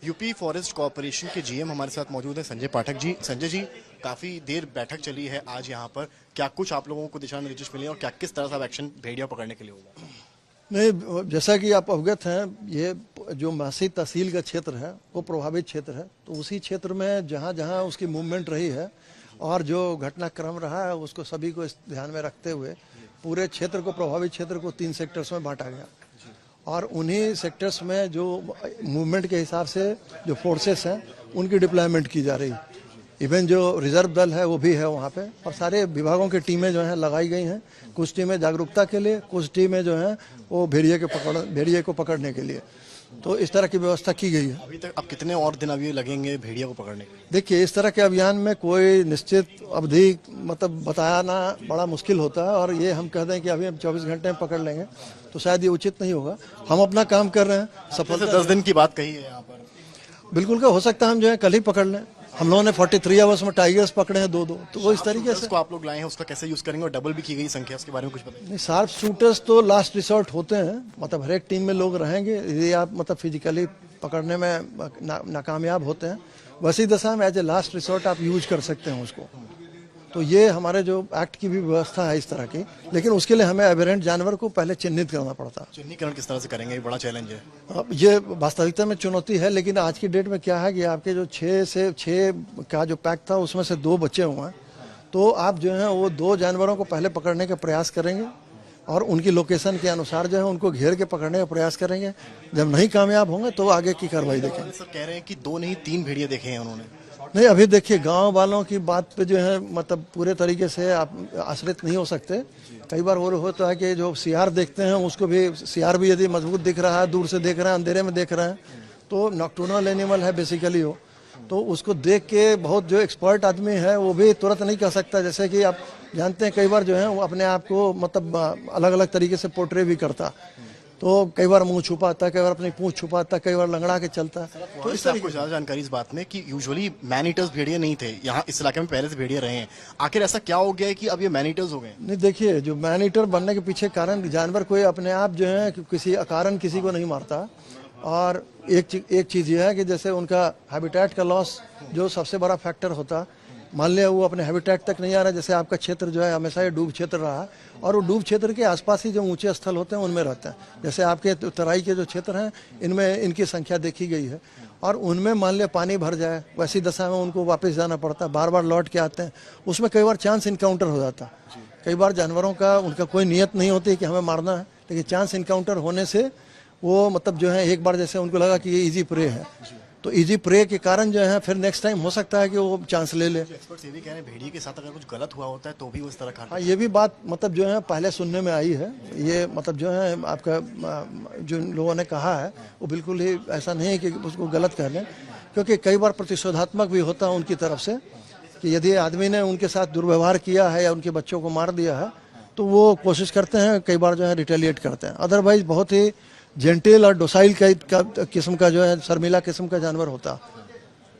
UP forest corporation के GM हमारे साथ मौजूद हैं संजय पाठक जी। संजय जी, काफ़ी देर बैठक चली है आज यहाँ पर, क्या कुछ आप लोगों को दिशा निर्देश मिले और क्या किस तरह का एक्शन भेड़िया पकड़ने के लिए होगा? नहीं, जैसा कि आप अवगत हैं, ये जो मासी तहसील का क्षेत्र है वो प्रभावित क्षेत्र है। तो उसी क्षेत्र में जहाँ जहाँ उसकी मूवमेंट रही है और जो घटनाक्रम रहा है उसको सभी को इस ध्यान में रखते हुए पूरे क्षेत्र को, प्रभावित क्षेत्र को 3 सेक्टर्स में बांटा गया और उन्हीं सेक्टर्स में जो मूवमेंट के हिसाब से जो फोर्सेस हैं उनकी डिप्लॉयमेंट की जा रही। इवन जो रिजर्व दल है वो भी है वहाँ पे और सारे विभागों की टीमें जो हैं लगाई गई हैं। कुछ टीमें जागरूकता के लिए, कुछ टीमें जो हैं वो भेड़िए को पकड़ने के लिए। तो इस तरह की व्यवस्था की गई है। अभी तक अब कितने और दिन अभी लगेंगे भेड़िया को पकड़ने के? देखिए, इस तरह के अभियान में कोई निश्चित अवधि मतलब बताना बड़ा मुश्किल होता है और ये हम कह दें कि अभी हम 24 घंटे में पकड़ लेंगे तो शायद ये उचित नहीं होगा। हम अपना काम कर रहे हैं। सफलता 10 दिन की बात कही है यहाँ पर। बिल्कुल का हो सकता है हम जो है कल ही पकड़ लें। हम लोगों ने 43 आवर्स में टाइगर्स पकड़े हैं 2-2। तो वो इस तरीके से को आप लोग लाए हैं, उसका कैसे यूज करेंगे और डबल भी की गई संख्या, उसके बारे में कुछ बताइए। नहीं, शार्प शूटर्स तो लास्ट रिसोर्ट होते हैं, मतलब हर एक टीम में लोग रहेंगे। यदि आप मतलब फिजिकली पकड़ने में नाकामयाब होते हैं, वैसी दशा में एज ए लास्ट रिसोर्ट आप यूज कर सकते हैं उसको। तो ये हमारे जो एक्ट की भी व्यवस्था है इस तरह की, लेकिन उसके लिए हमें एबेरेंट जानवर को पहले चिन्हित करना पड़ता है। चिन्हीकरण किस तरह से करेंगे, ये बड़ा चैलेंज है। अब ये वास्तविकता में चुनौती है, लेकिन आज की डेट में क्या है कि आपके जो 6 का जो पैक था उसमें से 2 बचे हुए हैं। तो आप जो है वो 2 जानवरों को पहले पकड़ने का प्रयास करेंगे और उनकी लोकेशन के अनुसार जो है उनको घेर के पकड़ने का प्रयास करेंगे। जब नहीं कामयाब होंगे तो आगे की कार्रवाई देखेंगे। सर कह रहे हैं कि 2 नहीं 3 भेड़िया देखे हैं उन्होंने। नहीं, अभी देखिए, गांव वालों की बात पे जो है मतलब पूरे तरीके से आप आश्रित नहीं हो सकते। कई बार वो होता है कि जो सियार देखते हैं उसको भी, सियार भी यदि मजबूत दिख रहा है, दूर से देख रहे हैं, अंधेरे में देख रहे हैं, तो नॉक्टर्नल एनिमल है बेसिकली हो, तो उसको देख के बहुत जो एक्सपर्ट आदमी है वो भी तुरंत नहीं कह सकता। जैसे कि आप जानते हैं कई बार जो है वो अपने आप को मतलब अलग अलग तरीके से पोर्ट्रे भी करता। तो कई बार मुंह छुपाता है, कई बार अपनी पूंछ छुपाता है, कई बार लंगड़ा के चलता है। तो इससे आपको ज्यादा जानकारी इस बात में कि यूजुअली मैन ईटर्स भेड़िया नहीं थे, यहाँ इस इलाके में पहले से भेड़िया रहे हैं। आखिर ऐसा क्या हो गया है कि अब ये मैन ईटर्स हो गए? नहीं, देखिए, जो मैन ईटर बनने के पीछे कारण, जानवर कोई अपने आप जो है किसी अकारण किसी को नहीं मारता। और एक चीज ये है कि जैसे उनका हैबिटेट का लॉस जो सबसे बड़ा फैक्टर होता, मान लिया वो अपने हैबिटेट तक नहीं आ रहा। जैसे आपका क्षेत्र जो है हमेशा ये डूब क्षेत्र रहा है और वो डूब क्षेत्र के आसपास ही जो ऊंचे स्थल होते हैं उनमें रहते हैं। जैसे आपके तराई के जो क्षेत्र हैं इनमें इनकी संख्या देखी गई है और उनमें मान लिया पानी भर जाए, वैसी दशा में उनको वापस जाना पड़ता है, बार बार लौट के आते हैं। उसमें कई बार चांस इनकाउंटर हो जाता है। कई बार जानवरों का उनका कोई नियत नहीं होती कि हमें मारना है, लेकिन चांस इनकाउंटर होने से वो मतलब जो है एक बार जैसे उनको लगा कि ये ईजी प्रे है, तो इजी प्रे के कारण जो है फिर नेक्स्ट टाइम हो सकता है कि वो चांस ले ले। एक्सपर्ट्स ये भी कह रहे हैं भेड़िए के साथ अगर कुछ गलत हुआ होता है तो भी वो इस तरह का। हाँ, ये भी बात मतलब जो है पहले सुनने में आई है। ये मतलब जो है आपका जो लोगों ने कहा है वो बिल्कुल ही ऐसा नहीं है कि उसको गलत कह लें, क्योंकि कई बार प्रतिशोधात्मक भी होता है उनकी तरफ से कि यदि आदमी ने उनके साथ दुर्व्यवहार किया है या उनके बच्चों को मार दिया है तो वो कोशिश करते हैं, कई बार जो है रिटेलिएट करते हैं। अदरवाइज बहुत ही जेंटिल और डोसाइल का किस्म का जो है शर्मिला किस्म का जानवर होता।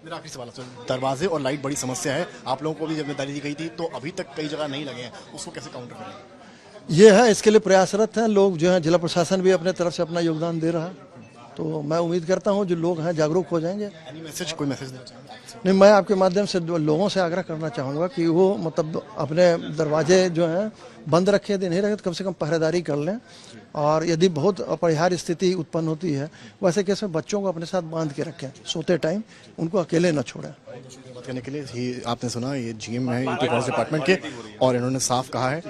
मेरा आखिरी सवाल है, दरवाजे और लाइट बड़ी समस्या है, आप लोगों को भी जिम्मेदारी दी गई थी तो अभी तक कई जगह नहीं लगे हैं, उसको कैसे काउंटर करेंगे? ये है, इसके लिए प्रयासरत हैं लोग जो है। जिला प्रशासन भी अपने तरफ से अपना योगदान दे रहा है, तो मैं उम्मीद करता हूँ जो लोग हैं जागरूक हो जाएंगे। कोई मैसेज देना चाहेंगे? नहीं, मैं आपके माध्यम से लोगों से आग्रह करना चाहूँगा कि वो मतलब अपने दरवाजे जो हैं बंद रखे, यदि नहीं रखे तो कम से कम पहरेदारी कर लें। और यदि बहुत अपरिहार्य स्थिति उत्पन्न होती है वैसे केस में बच्चों को अपने साथ बांध के रखें, सोते टाइम उनको अकेले न छोड़ें। बात करने के लिए ही आपने सुना, ये जीएम है यूपी फॉरेस्ट डिपार्टमेंट के, और इन्होंने साफ कहा है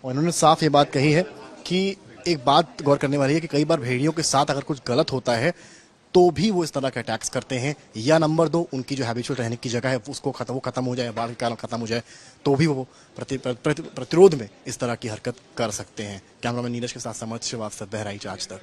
और इन्होंने साफ ये बात कही है कि एक बात गौर करने वाली है कि कई बार भेड़ियों के साथ अगर कुछ गलत होता है तो भी वो इस तरह के अटैक्स करते हैं, या नंबर 2 उनकी जो हैबिचुअल रहने की जगह है उसको खत्म हो जाए, बाढ़ के कारण खत्म हो जाए तो भी वो प्रतिरोध में इस तरह की हरकत कर सकते हैं। कैमरामैन नीरज के साथ समर्थ श्रीवास्तव, बहराइच आज तक।